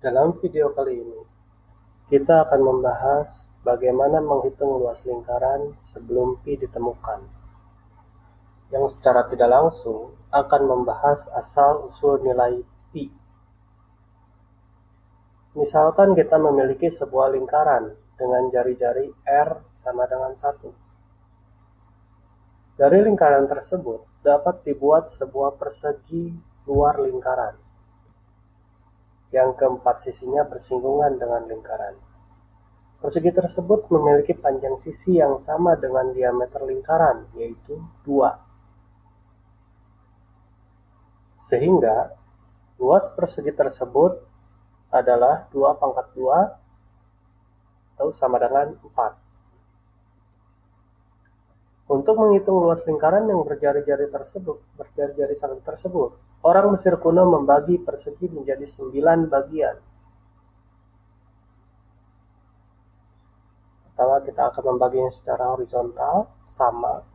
Dalam video kali ini, kita akan membahas bagaimana menghitung luas lingkaran sebelum pi ditemukan, yang secara tidak langsung akan membahas asal-usul nilai pi. Misalkan kita memiliki sebuah lingkaran dengan jari-jari R sama dengan 1. Dari lingkaran tersebut dapat dibuat sebuah persegi luar lingkaran, yang keempat sisinya bersinggungan dengan lingkaran. Persegi tersebut memiliki panjang sisi yang sama dengan diameter lingkaran, yaitu 2. Sehingga luas persegi tersebut adalah 2 pangkat 2 atau sama dengan 4. Untuk menghitung luas lingkaran yang berjari-jari saling tersebut, orang Mesir kuno membagi persegi menjadi 9 bagian. Pertama, kita akan membaginya secara horizontal, sama,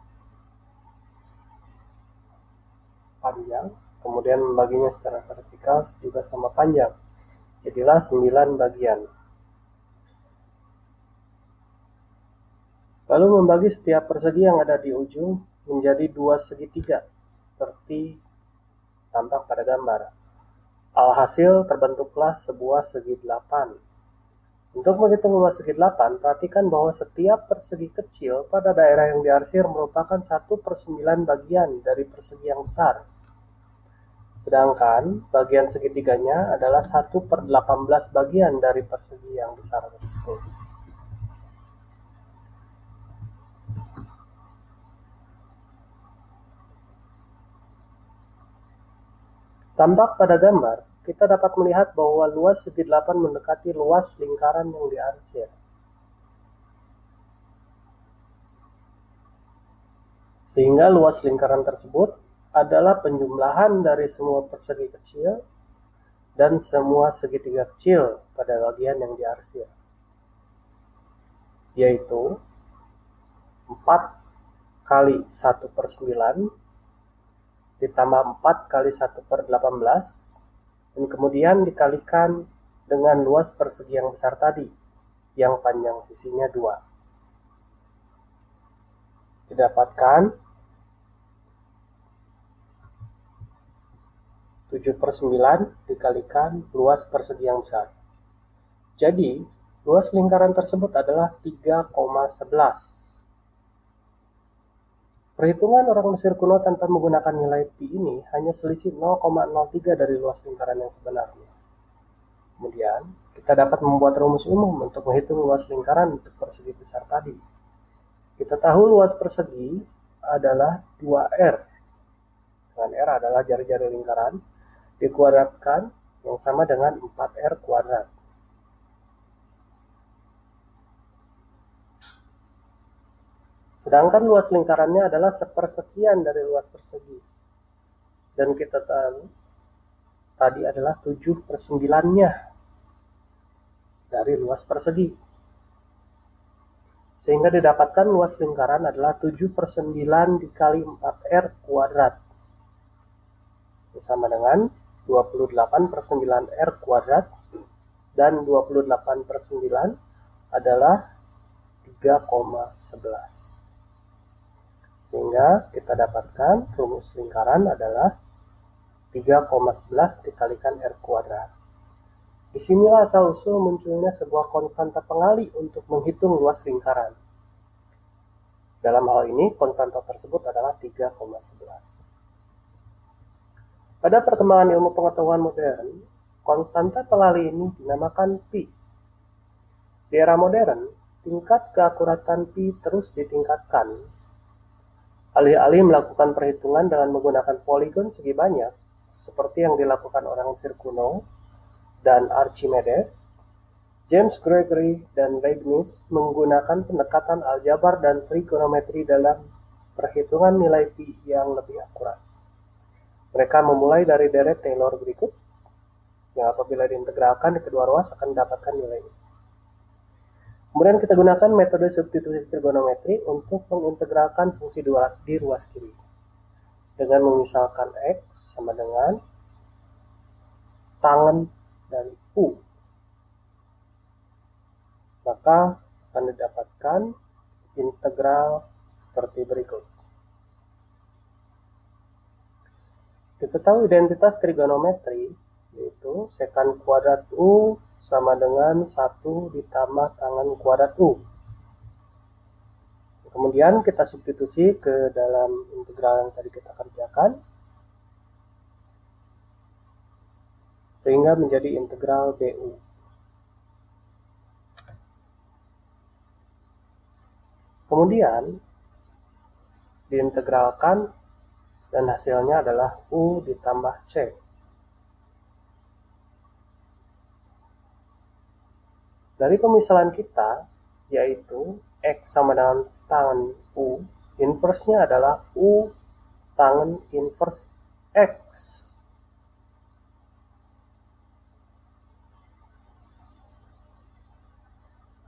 panjang. Kemudian membaginya secara vertikal juga sama panjang. Jadilah 9 bagian. Lalu membagi setiap persegi yang ada di ujung menjadi 2 segitiga, seperti tampak pada gambar. Alhasil terbentuklah sebuah segi 8. Untuk menghitung luas segi 8, perhatikan bahwa setiap persegi kecil pada daerah yang diarsir merupakan 1/9 bagian dari persegi yang besar. Sedangkan bagian segitiganya adalah 1/18 bagian dari persegi yang besar tersebut. Tampak pada gambar, kita dapat melihat bahwa luas segi 8 mendekati luas lingkaran yang diarsir. Sehingga luas lingkaran tersebut adalah penjumlahan dari semua persegi kecil dan semua segitiga kecil pada bagian yang diarsir, yaitu 4 kali 1/9 ditambah 4 kali 1/18 dan kemudian dikalikan dengan luas persegi yang besar tadi yang panjang sisinya 2. Didapatkan 7/9 dikalikan luas persegi yang besar. Jadi, luas lingkaran tersebut adalah 3,11. Perhitungan orang Mesir kuno tanpa menggunakan nilai pi ini hanya selisih 0,03 dari luas lingkaran yang sebenarnya. Kemudian, kita dapat membuat rumus umum untuk menghitung luas lingkaran untuk persegi besar tadi. Kita tahu luas persegi adalah 2R, dengan R adalah jari-jari lingkaran, dikuadratkan yang sama dengan 4R kuadrat. Sedangkan luas lingkarannya adalah sepersekian dari luas persegi. Dan kita tahu tadi adalah 7/9-nya dari luas persegi. Sehingga didapatkan luas lingkaran adalah 7/9 dikali 4R kuadrat. Sama dengan 28/9R kuadrat. Dan 28/9 adalah 3,11. Sehingga kita dapatkan rumus lingkaran adalah 3,11 dikalikan R kuadrat. Disinilah asal-usul munculnya sebuah konstanta pengali untuk menghitung luas lingkaran. Dalam hal ini, konstanta tersebut adalah 3,11. Pada perkembangan ilmu pengetahuan modern, konstanta pengali ini dinamakan pi. Di era modern, tingkat keakuratan pi terus ditingkatkan. Alih-alih melakukan perhitungan dengan menggunakan poligon segi banyak, seperti yang dilakukan orang Mesir kuno dan Archimedes, James Gregory dan Leibniz menggunakan pendekatan aljabar dan trigonometri dalam perhitungan nilai pi yang lebih akurat. Mereka memulai dari deret Taylor berikut, yang apabila diintegralkan di kedua ruas akan mendapatkan nilai ini. Kemudian kita gunakan metode substitusi trigonometri untuk mengintegralkan fungsi di ruas kiri. Dengan memisalkan X sama dengan tangen dari U maka akan didapatkan integral seperti berikut. Kita tahu identitas trigonometri, yaitu sekan kuadrat U sama dengan 1 ditambah tangen kuadrat U. Kemudian kita substitusi ke dalam integral yang tadi kita kerjakan, sehingga menjadi integral du. Kemudian diintegralkan dan hasilnya adalah U ditambah C. Dari pemisalan kita, yaitu X sama dengan tangen U, inverse-nya adalah U tangen inverse X.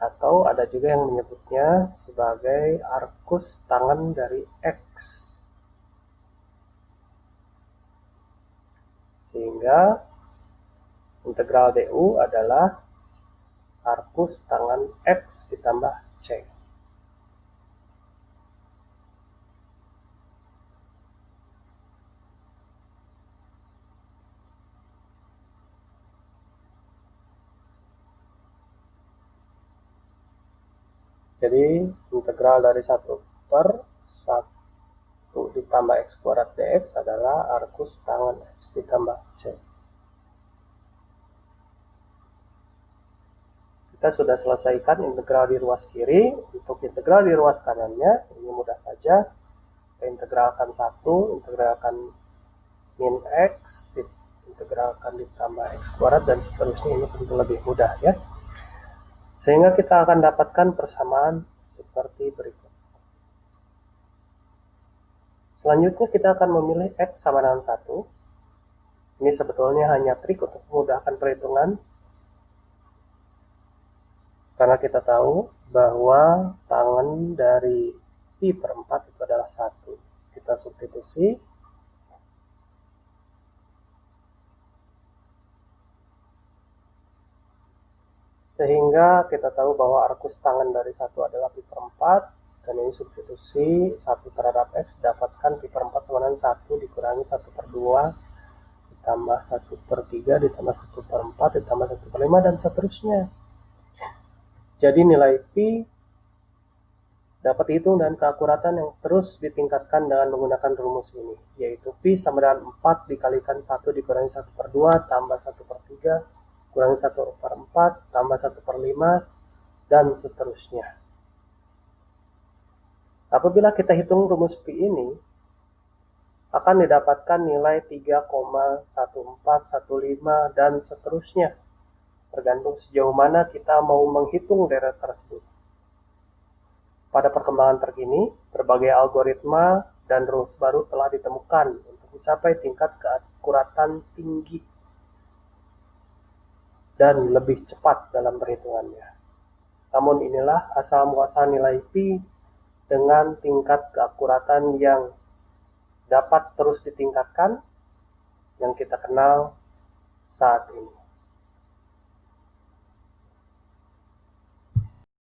Atau ada juga yang menyebutnya sebagai arcus tangen dari X. Sehingga integral du adalah arcus tangen X ditambah C. Jadi integral dari 1 per 1 ditambah X kuadrat dx adalah arcus tangen X ditambah C. Kita sudah selesaikan integral di ruas kiri. Untuk integral di ruas kanannya, ini mudah saja. Kita integralkan 1, integralkan min X, integralkan ditambah X kuadrat, dan seterusnya. Ini tentu lebih mudah ya. Sehingga kita akan dapatkan persamaan seperti berikut. Selanjutnya kita akan memilih X sama dengan 1. Ini sebetulnya hanya trik untuk memudahkan perhitungan. Karena kita tahu bahwa tangen dari pi per 4 itu adalah 1. Kita substitusi. Sehingga kita tahu bahwa arcus tangen dari 1 adalah pi per 4. Dan ini substitusi 1 terhadap X, dapatkan pi per 4 sama dengan 1 dikurangi 1 per 2 ditambah 1 per 3 ditambah 1 per 4 ditambah 1 per 5 dan seterusnya. Jadi nilai pi dapat dihitung dengan keakuratan yang terus ditingkatkan dengan menggunakan rumus ini, yaitu pi sama dengan 4 dikalikan 1 dikurangi 1 per 2 tambah 1 per 3 kurangi 1 per 4 tambah 1 per 5 dan seterusnya. Apabila kita hitung rumus pi ini, akan didapatkan nilai 3,1415 dan seterusnya, tergantung sejauh mana kita mau menghitung deret tersebut. Pada perkembangan terkini, berbagai algoritma dan rules baru telah ditemukan untuk mencapai tingkat keakuratan tinggi dan lebih cepat dalam perhitungannya. Namun inilah asal-muasal nilai pi dengan tingkat keakuratan yang dapat terus ditingkatkan yang kita kenal saat ini.